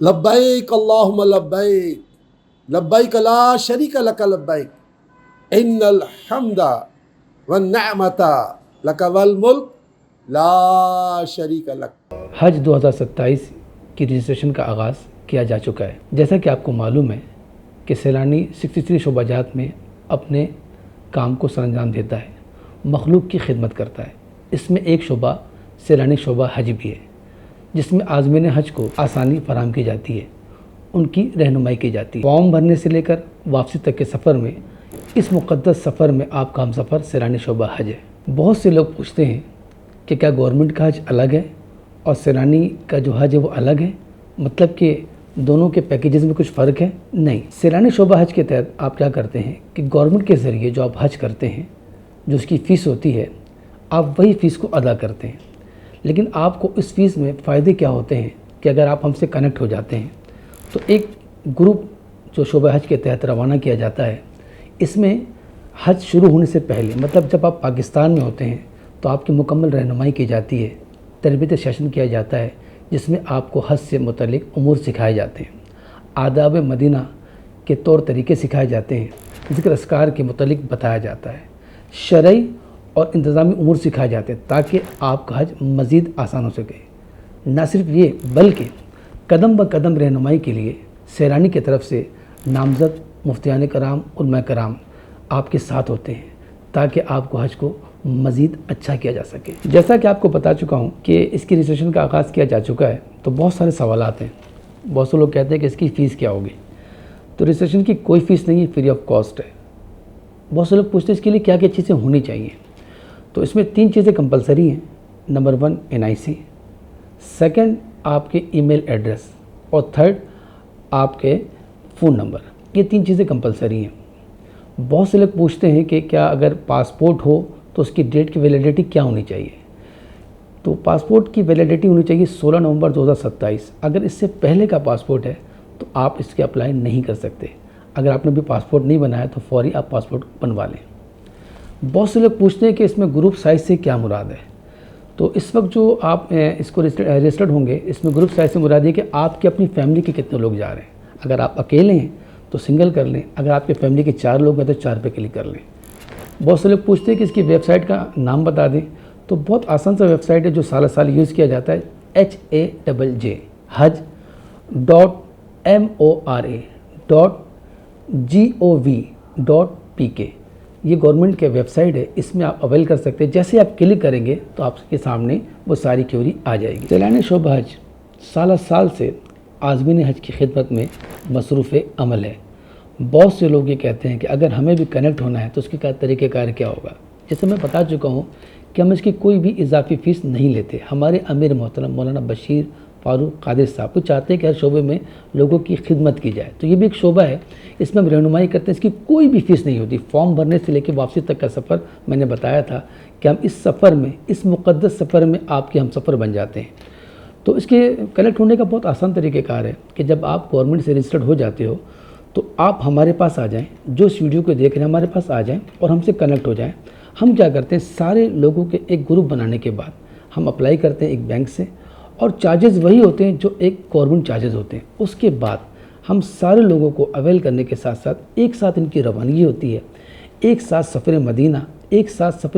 लब्बैक अल्लाहुम्मा लब्बैक लब्बैक ला शरीका लक लब्बैक इन्नल हम्दा one निअमता luck वल मुल्क ला शरीका लक. हज 2027 की रजिस्ट्रेशन का आगाज़ किया जा चुका है। जैसा कि आपको मालूम है कि सैलानी 63 शोबाजात में अपने काम को सरअंजाम देता है, मखलूक की खिदमत करता है। इसमें एक शोबा सैलानी शोबा हज भी है, जिसमें आज़मीन हज को आसानी फराहम की जाती है, उनकी रहनुमाई की जाती है। फॉर्म भरने से लेकर वापसी तक के सफ़र में, इस मुक़द्दस सफ़र में आपका हम सफ़र सैलानी शोबा हज है। बहुत से लोग पूछते हैं कि क्या गवर्नमेंट का हज अलग है और सैलानी का जो हज है वो अलग है, मतलब कि दोनों के पैकेजेस में कुछ फ़र्क है? नहीं। सैलानी शोबा हज के तहत आप क्या करते हैं कि गवर्नमेंट के ज़रिए जो आप हज करते हैं, जो उसकी फ़ीस होती है, आप वही फ़ीस को अदा करते हैं। लेकिन आपको इस फ़ीस में फ़ायदे क्या होते हैं कि अगर आप हमसे कनेक्ट हो जाते हैं तो एक ग्रुप जो शोबा हज के तहत रवाना किया जाता है, इसमें हज शुरू होने से पहले, मतलब जब आप पाकिस्तान में होते हैं तो आपकी मुकम्मल रहनुमाई की जाती है, तरबियत सेशन किया जाता है, जिसमें आपको हज से मुतल्लिक उमूर सिखाए जाते हैं, आदाब मदीना के तौर तरीके सिखाए जाते हैं, ज़िक्र अस्कार के मुतल्लिक बताया जाता है, शरई और इंतज़ामी उमूर सिखाए जाते हैं ताकि आपका हज मज़ीद आसान हो सके। न सिर्फ ये बल्कि कदम ब कदम रहनुमाई के लिए सैलानी की तरफ से नामज़द मुफ्तियान कराम, उलमा कराम आपके साथ होते हैं ताकि आपको हज को मज़ीद अच्छा किया जा सके। जैसा कि आपको बता चुका हूँ कि इसकी रजिस्ट्रेशन का आगाज़ किया जा चुका है, तो बहुत सारे सवालात हैं। बहुत से लोग कहते हैं कि इसकी फ़ीस क्या होगी। तो रजिस्ट्रेशन की कोई फ़ीस नहीं है, फ्री ऑफ कॉस्ट है। बहुत से लोग पूछते हैं इसके लिए क्या क्या चीज़ें होनी चाहिए। तो इसमें 3 चीज़ें कंपलसरी हैं। नंबर 1 NIC, सेकंड आपके ईमेल एड्रेस और थर्ड आपके फ़ोन नंबर। ये 3 चीज़ें कंपलसरी हैं। बहुत से लोग पूछते हैं कि क्या अगर पासपोर्ट हो तो उसकी डेट की वैलिडिटी क्या होनी चाहिए। तो पासपोर्ट की वैलिडिटी होनी चाहिए 16 नवंबर 2027। अगर इससे पहले का पासपोर्ट है तो आप इसके अप्लाई नहीं कर सकते। अगर आपने भी पासपोर्ट नहीं बनाया तो फौरी आप पासपोर्ट बनवा लें। बहुत से लोग पूछते हैं कि इसमें ग्रुप साइज़ से क्या मुराद है। तो इस वक्त जो आप इसको रजिस्टर्ड होंगे, इसमें ग्रुप साइज़ से मुराद है कि आपकी अपनी फैमिली के कितने लोग जा रहे हैं। अगर आप अकेले हैं तो सिंगल कर लें, अगर आपके फैमिली के 4 लोग हैं तो 4 पे क्लिक कर लें। बहुत से लोग पूछते हैं कि इसकी वेबसाइट का नाम बता दें। तो बहुत आसान सा वेबसाइट है जो साल साल यूज़ किया जाता है, HAJJ hajj.mora.gov.pk। ये गवर्नमेंट के वेबसाइट है, इसमें आप अवेल कर सकते हैं। जैसे आप क्लिक करेंगे तो आपके सामने वो सारी क्यूरी आ जाएगी। सैलानी शोबा हज साल से आज़मीन हज की खिदमत में मसरूफ़ अमल है। बहुत से लोग ये कहते हैं कि अगर हमें भी कनेक्ट होना है तो उसके क्या तरीक़ेकार क्या होगा। जैसे मैं बता चुका हूँ कि हम इसकी कोई भी इजाफी फ़ीस नहीं लेते। हमारे अमीर मोहतरम मौलाना बशीर फ़ारूक कादिर साहब वो चाहते हैं कि हर शोबे में लोगों की खिदमत की जाए। तो ये भी एक शोबा है, इसमें हम रहनुमाई करते हैं। इसकी कोई भी फ़ीस नहीं होती। फॉर्म भरने से लेकर वापसी तक का सफ़र मैंने बताया था कि हम इस सफ़र में, इस मुक़द्दस सफ़र में आपके हम सफ़र बन जाते हैं। तो इसके कनेक्ट होने का बहुत आसान तरीक़ेकार है कि जब आप गवर्नमेंट से रजिस्टर्ड हो जाते हो तो आप हमारे पास आ जाएं, जो इस वीडियो को देख रहे हैं हमारे पास आ जाएं और हमसे कनेक्ट हो जाएं। हम क्या करते हैं, सारे लोगों के एक ग्रुप बनाने के बाद हम अप्लाई करते हैं एक बैंक से, और चार्जेस वही होते हैं जो एक गवर्नमेंट चार्जेस होते हैं। उसके बाद हम सारे लोगों को अवेल करने के साथ साथ एक साथ इनकी रवानगी होती है, एक साथ सफ़र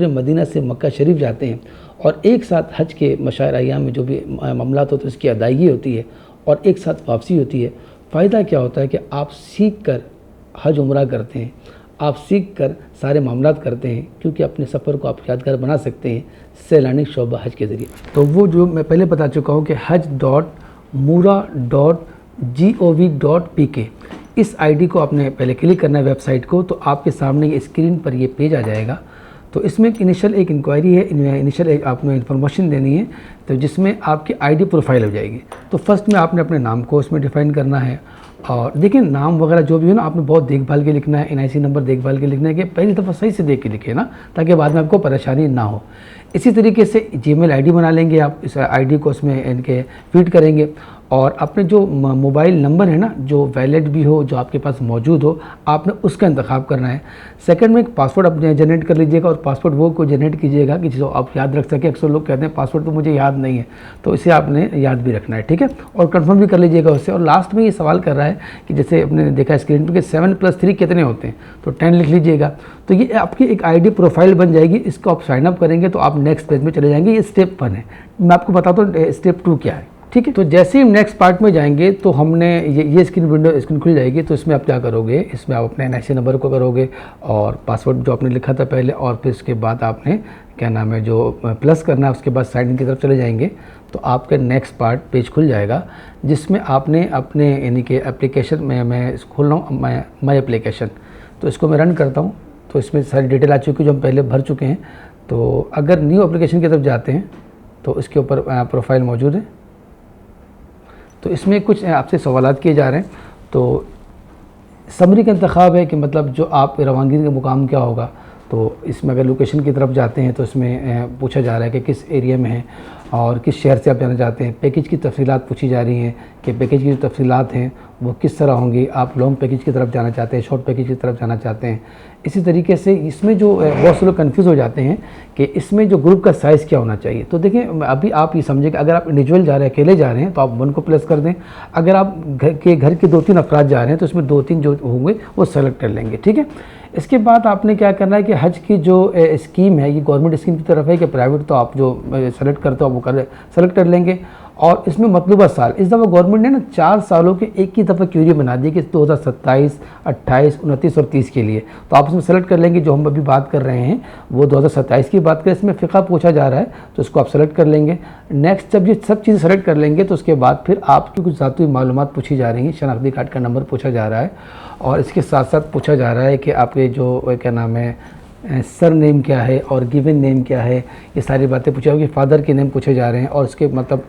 मदीना से मक्का शरीफ जाते हैं, और एक साथ हज के मशायर अय्याम में जो भी मामलात होते हैं उसकी अदायगी होती है, और एक साथ वापसी होती है। फ़ायदा क्या होता है कि आप सीख कर हज उम्रा करते हैं, आप सीख कर सारे मामलात करते हैं, क्योंकि अपने सफ़र को आप यादगार बना सकते हैं सैलानी शोबा हज के ज़रिए। तो वो जो मैं पहले बता चुका हूँ कि haj.mura.gov.pk, इस आईडी को आपने पहले क्लिक करना है वेबसाइट को, तो आपके सामने ये स्क्रीन पर ये पेज आ जाएगा। तो इसमें इनिशियल एक इंक्वायरी है, इनिशियल एक आपने इन्फॉर्मेशन देनी है, तो जिसमें आपकी आईडी प्रोफाइल हो जाएगी। तो फर्स्ट में आपने अपने नाम को उसमें डिफ़ाइन करना है, और देखिए नाम वगैरह जो भी हो ना, आपने बहुत देखभाल के लिखना है। NIC नंबर देखभाल के लिखना है कि पहली दफ़ा सही से देख के लिखे ना, ताकि बाद में आपको परेशानी ना हो। इसी तरीके से जीमेल आईडी बना लेंगे आप, इस आईडी को उसमें इनके फीड करेंगे, और अपने जो मोबाइल नंबर है ना, जो वैलिड भी हो, जो आपके पास मौजूद हो, आपने उसका इंतखाब करना है। सेकंड में एक पासवर्ड अपने जनरेट कर लीजिएगा, और पासवर्ड वो को जनरेट कीजिएगा कि जो आप याद रख सके। अक्सर लोग कहते हैं पासवर्ड तो मुझे याद नहीं है, तो इसे आपने याद भी रखना है, ठीक है, और कंफर्म भी कर लीजिएगा उससे। और लास्ट में ये सवाल कर रहा है कि जैसे आपने देखा स्क्रीन पर कि 7+3 कितने होते हैं, तो 10 लिख लीजिएगा। तो ये आपकी एक आईडी प्रोफाइल बन जाएगी। इसको आप साइन अप करेंगे तो आप नेक्स्ट पेज में चले जाएंगे। ये स्टेप 1 है। मैं आपको बताता हूँ स्टेप 2 क्या है, ठीक है। तो जैसे ही हम नेक्स्ट पार्ट में जाएंगे तो हमने ये स्क्रीन खुल जाएगी। तो इसमें आप क्या करोगे, इसमें आप अपने NIC नंबर को करोगे और पासवर्ड जो आपने लिखा था पहले, और फिर उसके बाद आपने क्या नाम है जो प्लस करना है, उसके बाद साइन इन की तरफ चले जाएंगे तो आपका नेक्स्ट पार्ट पेज खुल जाएगा, जिसमें आपने अपने यानी कि एप्लीकेशन में, मैं खोल रहा हूँ माई एप्लीकेशन, तो इसको मैं रन करता हूँ। तो इसमें सारी डिटेल आ चुकी है जो हम पहले भर चुके हैं। तो अगर न्यू एप्लीकेशन की तरफ जाते हैं तो इसके ऊपर प्रोफाइल मौजूद है। तो इसमें कुछ आपसे सवालात किए जा रहे हैं। तो समरी का इंतखाब है कि मतलब जो आप रवानगी का मुकाम क्या होगा। तो इसमें अगर लोकेशन की तरफ जाते हैं तो इसमें पूछा जा रहा है कि किस एरिया में है और किस शहर से आप जाना चाहते हैं। पैकेज की तफसीलात पूछी जा रही हैं कि पैकेज की जो तफसीलात हैं वो किस तरह होंगी। आप लॉन्ग पैकेज की तरफ जाना चाहते हैं, शॉर्ट पैकेज की तरफ जाना चाहते हैं। इसी तरीके से इसमें जो बहुत से लोग कन्फ्यूज़ हो जाते हैं कि इसमें जो ग्रुप का साइज़ क्या होना चाहिए। तो देखिए अभी आप ये समझें कि अगर आप इंडिविजुअल जा रहे हैं, अकेले जा रहे हैं, तो आप 1 को प्लस कर दें। अगर आप घर के 2-3 अफराद जा रहे हैं तो इसमें 2-3 जो होंगे वो सेलेक्ट कर लेंगे, ठीक है। इसके बाद आपने क्या करना है कि हज की जो स्कीम है, ये गवर्नमेंट स्कीम की तरफ है कि प्राइवेट, तो आप जो सेलेक्ट करते हो आप वो सेलेक्ट कर लेंगे। और इसमें मतलूबा साल, इस दफ़ा गवर्नमेंट ने ना 4 सालों के एक ही दफ़ा क्यूरी बना दी कि 2027, 28, 29 और 30 के लिए। तो आप इसमें सेलेक्ट कर लेंगे। जो हम अभी बात कर रहे हैं वो 2027 की बात करें, इसमें फ़िक़ा पूछा जा रहा है तो इसको आप सेलेक्ट कर लेंगे। नेक्स्ट जब ये सब चीज़ें सेलेक्ट कर लेंगे तो उसके बाद फिर आपकी कुछ ज़ाती मालूमात पूछी जा रही हैं। शनाख्ती कार्ड का नंबर पूछा जा रहा है और इसके साथ साथ पूछा जा रहा है कि आपके जो क्या नाम है सर नेम क्या है और गिवन नेम क्या है, ये सारी बातें पूछा होगी। फादर के नेम पूछे जा रहे हैं और इसके मतलब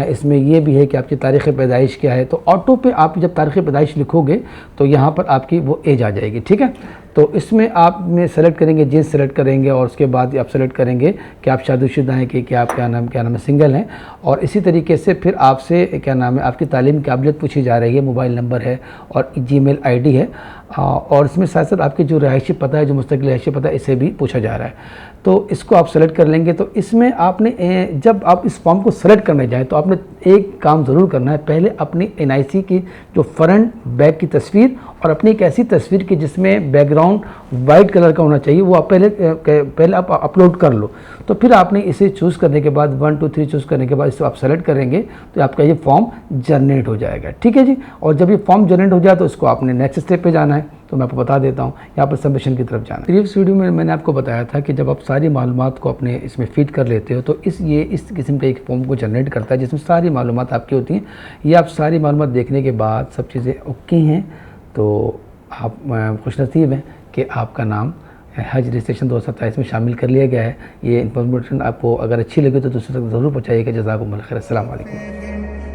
इसमें ये भी है कि आपकी तारीख़ पैदाइश क्या है। तो ऑटो पे आप जब तारीख़ पैदाइश लिखोगे तो यहाँ पर आपकी वो एज आ जाएगी, ठीक है। तो इसमें आप में सेलेक्ट करेंगे, जेंस सेलेक्ट करेंगे और उसके बाद आप सेलेक्ट करेंगे कि आप शादीशुदा हैं कि आप क्या नाम है सिंगल हैं। और इसी तरीके से फिर आपसे क्या नाम है आपकी तालीम काबिलियत पूछी जा रही है, मोबाइल नंबर है और जीमेल आईडी है। और इसमें साथ साथ आपकी जो रिहायशी पता है, जो मुस्तकिल रिहायशी पता है, इसे भी पूछा जा रहा है। तो इसको आप सेलेक्ट कर लेंगे। तो इसमें आपने जब आप इस फॉर्म को सेलेक्ट करने जाएँ तो आपने एक काम ज़रूर करना है। पहले अपनी NIC की जो फ्रंट बैक की तस्वीर और अपनी एक ऐसी तस्वीर की जिसमें बैकग्राउंड वाइट कलर का होना चाहिए, वो आप पहले आप अपलोड कर लो। तो फिर आपने इसे चूज़ करने के बाद 1, 2, 3 चूज़ करने के बाद इसको आप सेलेक्ट करेंगे तो आपका ये फॉर्म जनरेट हो जाएगा, ठीक है जी। और जब ये फॉर्म जनरेट हो जाए तो इसको आपने नेक्स्ट स्टेप पे जाना है। तो मैं आपको बता देता हूँ, यहाँ पर सबमिशन की तरफ जाना। प्रीवियस वीडियो में मैंने आपको बताया था कि जब आप सारी मालूमात को अपने इसमें फीड कर लेते हो तो इस किस्म का एक फॉर्म को जनरेट करता है जिसमें सारी मालूमात आपकी होती हैं। ये आप सारी मालूमात देखने के बाद सब चीज़ें ओके हैं तो आप खुशनसीब हैं कि आपका नाम हज रजिस्ट्रेशन 2027 में शामिल कर लिया गया है। ये इन्फॉर्मेशन आपको अगर अच्छी लगे तो दूसरों तक ज़रूर पहुँचाइएगा। जज़ाकुमुल्लाह खैर। अस्सलाम वालेकुम।